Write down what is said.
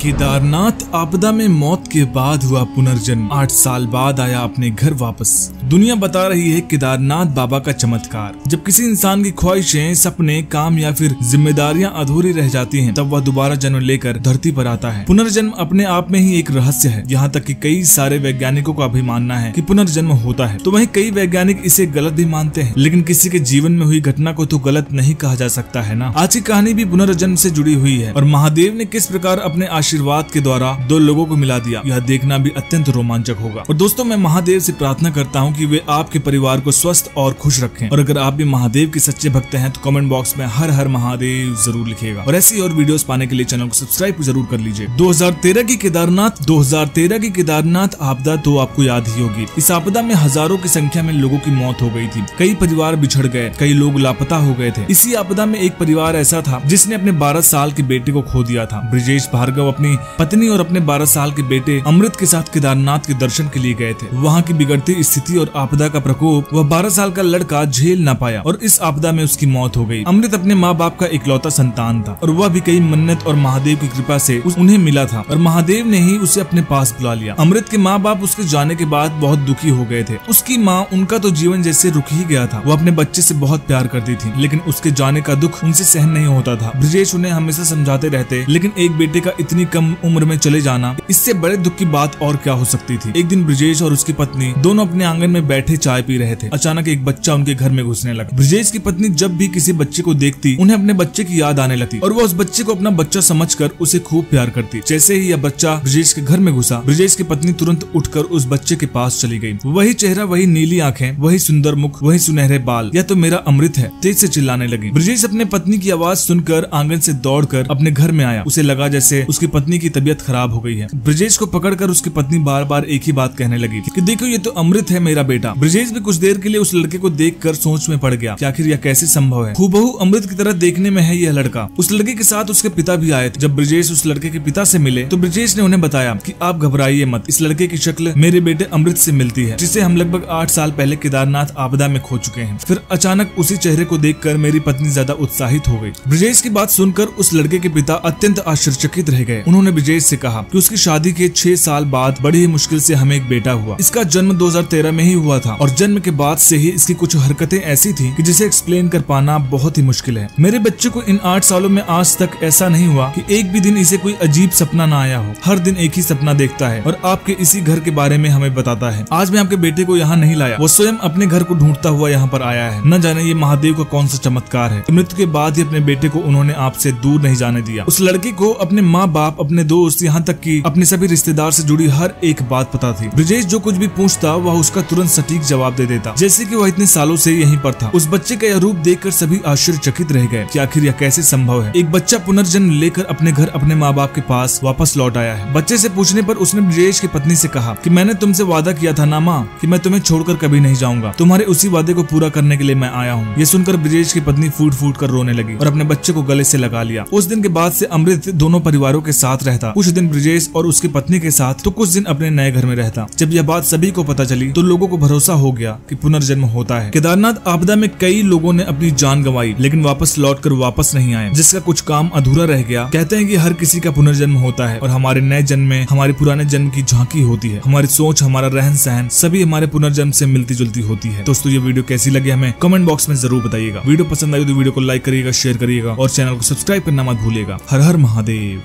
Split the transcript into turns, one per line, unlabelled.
केदारनाथ आपदा में मौत के बाद हुआ पुनर्जन्म। 8 साल बाद आया अपने घर वापस। दुनिया बता रही है केदारनाथ बाबा का चमत्कार। जब किसी इंसान की ख्वाहिशें, सपने, काम या फिर जिम्मेदारियां अधूरी रह जाती हैं, तब वह दोबारा जन्म लेकर धरती पर आता है। पुनर्जन्म अपने आप में ही एक रहस्य है। यहाँ तक कि कई सारे वैज्ञानिकों का भी मानना है कि पुनर्जन्म होता है, तो वहीं कई वैज्ञानिक इसे गलत भी मानते हैं। लेकिन किसी के जीवन में हुई घटना को तो गलत नहीं कहा जा सकता है ना। आज की कहानी भी पुनर्जन्म से जुड़ी हुई है और महादेव ने किस प्रकार अपने आशीर्वाद के द्वारा 2 लोगों को मिला दिया, यह देखना भी अत्यंत रोमांचक होगा। और दोस्तों, मैं महादेव से प्रार्थना करता हूँ कि वे आपके परिवार को स्वस्थ और खुश रखें। और अगर आप भी महादेव के सच्चे भक्त हैं तो कमेंट बॉक्स में हर हर महादेव जरूर लिखिएगा। और ऐसी और वीडियोस पाने के लिए चैनल को सब्सक्राइब जरूर कर लीजिए। 2013 की केदारनाथ आपदा तो आपको याद ही होगी। इस आपदा में हजारों की संख्या में लोगों की मौत हो गई थी। कई परिवार बिछड़ गए, कई लोग लापता हो गए थे। इसी आपदा में एक परिवार ऐसा था जिसने अपने 12 साल के बेटे को खो दिया था। ब्रिजेश भार्गव अपनी पत्नी और अपने 12 साल के बेटे अमृत के साथ केदारनाथ के दर्शन के लिए गए थे। वहाँ की बिगड़ती स्थिति और आपदा का प्रकोप वह 12 साल का लड़का झेल न पाया और इस आपदा में उसकी मौत हो गई। अमृत अपने माँ बाप का इकलौता संतान था और वह भी कई मन्नत और महादेव की कृपा से उन्हें मिला था और महादेव ने ही उसे अपने पास बुला लिया। अमृत के माँ बाप उसके जाने के बाद बहुत दुखी हो गए थे। उसकी माँ, उनका तो जीवन जैसे रुक ही गया था। वो अपने बच्चे से बहुत प्यार करती थी, लेकिन उसके जाने का दुख उनसे सहन नहीं होता था। ब्रिजेश उन्हें हमेशा समझाते रहते, लेकिन एक बेटे का इतनी कम उम्र में चले जाना, इससे बड़े दुख की बात और क्या हो सकती थी। एक दिन ब्रिजेश और उसकी पत्नी दोनों अपने आंगन में बैठे चाय पी रहे थे। अचानक एक बच्चा उनके घर में घुसने लगा। ब्रिजेश की पत्नी जब भी किसी बच्चे को देखती, उन्हें अपने बच्चे की याद आने लगती और वो उस बच्चे को अपना बच्चा समझकर उसे खूब प्यार करती। जैसे ही यह बच्चा ब्रिजेश के घर में घुसा, ब्रिजेश की पत्नी तुरंत उठकर उस बच्चे के पास चली गई। वही चेहरा, वही नीली आंखें, वही सुंदर मुख, वही सुनहरे बाल, यह तो मेरा अमृत है, तेज से चिल्लाने लगी। ब्रिजेश अपने पत्नी की आवाज सुनकर आंगन से दौड़कर अपने घर में आया। उसे लगा जैसे उसकी पत्नी की तबीयत खराब हो गई है। ब्रिजेश को पकड़कर उसकी पत्नी बार बार एक ही बात कहने लगी कि देखो, ये तो अमृत है, मेरा बेटा। ब्रिजेश भी कुछ देर के लिए उस लड़के को देखकर सोच में पड़ गया कि आखिर यह कैसे संभव है। हूबहू अमृत की तरह देखने में है यह लड़का। उस लड़के के साथ उसके पिता भी आए थे। जब ब्रिजेश उस लड़के के पिता से मिले तो ब्रिजेश ने उन्हें बताया कि आप घबराइए मत, इस लड़के की शक्ल मेरे बेटे अमृत से मिलती है, जिसे हम लगभग 8 साल पहले केदारनाथ आपदा में खो चुके हैं। फिर अचानक उसी चेहरे को देखकर मेरी पत्नी ज्यादा उत्साहित हो गई। ब्रिजेश की बात सुनकर उस लड़के के पिता अत्यंत आश्चर्यचकित रह गए। उन्होंने ब्रिजेश से कहा कि उसकी शादी के 6 साल बाद बड़ी ही मुश्किल से हमें एक बेटा हुआ। इसका जन्म 2013 में ही हुआ था और जन्म के बाद से ही इसकी कुछ हरकतें ऐसी थी कि जिसे एक्सप्लेन कर पाना बहुत ही मुश्किल है। मेरे बच्चे को इन 8 सालों में आज तक ऐसा नहीं हुआ कि एक भी दिन इसे कोई अजीब सपना ना आया हो। हर दिन एक ही सपना देखता है और आपके इसी घर के बारे में हमें बताता है। आज मैं आपके बेटे को यहाँ नहीं लाया, वो स्वयं अपने घर को ढूंढता हुआ यहाँ पर आया है। न जाने ये महादेव का कौन सा चमत्कार है। मृत्यु के बाद ही अपने बेटे को उन्होंने आपसे दूर नहीं जाने दिया। उस लड़के को अपने माँ बाप, अपने दोस्त, यहाँ तक कि अपने सभी रिश्तेदार से जुड़ी हर एक बात पता थी। ब्रिजेश जो कुछ भी पूछता वह उसका तुरंत सटीक जवाब दे देता, जैसे कि वह इतने सालों से यहीं पर था। उस बच्चे का यह रूप देखकर सभी आश्चर्यचकित रह गए कि आखिर यह कैसे संभव है। एक बच्चा पुनर्जन्म लेकर अपने घर, अपने माँ बाप के पास वापस लौट आया है। बच्चे से पूछने पर उसने ब्रिजेश की पत्नी से कहा कि मैंने तुमसे वादा किया था ना माँ कि मैं तुम्हें छोड़कर कभी नहीं जाऊंगा। तुम्हारे उसी वादे को पूरा करने के लिए मैं आया हूँ। ये सुनकर ब्रिजेश की पत्नी फूट फूट कर रोने लगी और अपने बच्चे को गले से लगा लिया। उस दिन के बाद से अमृत दोनों परिवारों के साथ रहता, कुछ दिन ब्रिजेश और उसकी पत्नी के साथ तो कुछ दिन अपने नए घर में रहता। जब यह बात सभी को पता चली तो लोगों को भरोसा हो गया कि पुनर्जन्म होता है। केदारनाथ आपदा में कई लोगों ने अपनी जान गंवाई, लेकिन वापस लौटकर वापस नहीं आए, जिसका कुछ काम अधूरा रह गया। कहते हैं कि हर किसी का पुनर्जन्म होता है और हमारे नए जन्म में हमारे पुराने जन्म की झांकी होती है। हमारी सोच, हमारा रहन सहन सभी हमारे पुनर्जन्म से मिलती जुलती होती है। दोस्तों, ये वीडियो कैसी लगी हमें कमेंट बॉक्स में जरूर बताइएगा। वीडियो पसंद आई तो वीडियो को लाइक करिएगा, शेयर करिएगा और चैनल को सब्सक्राइब करना मत भूलिएगा। हर हर महादेव।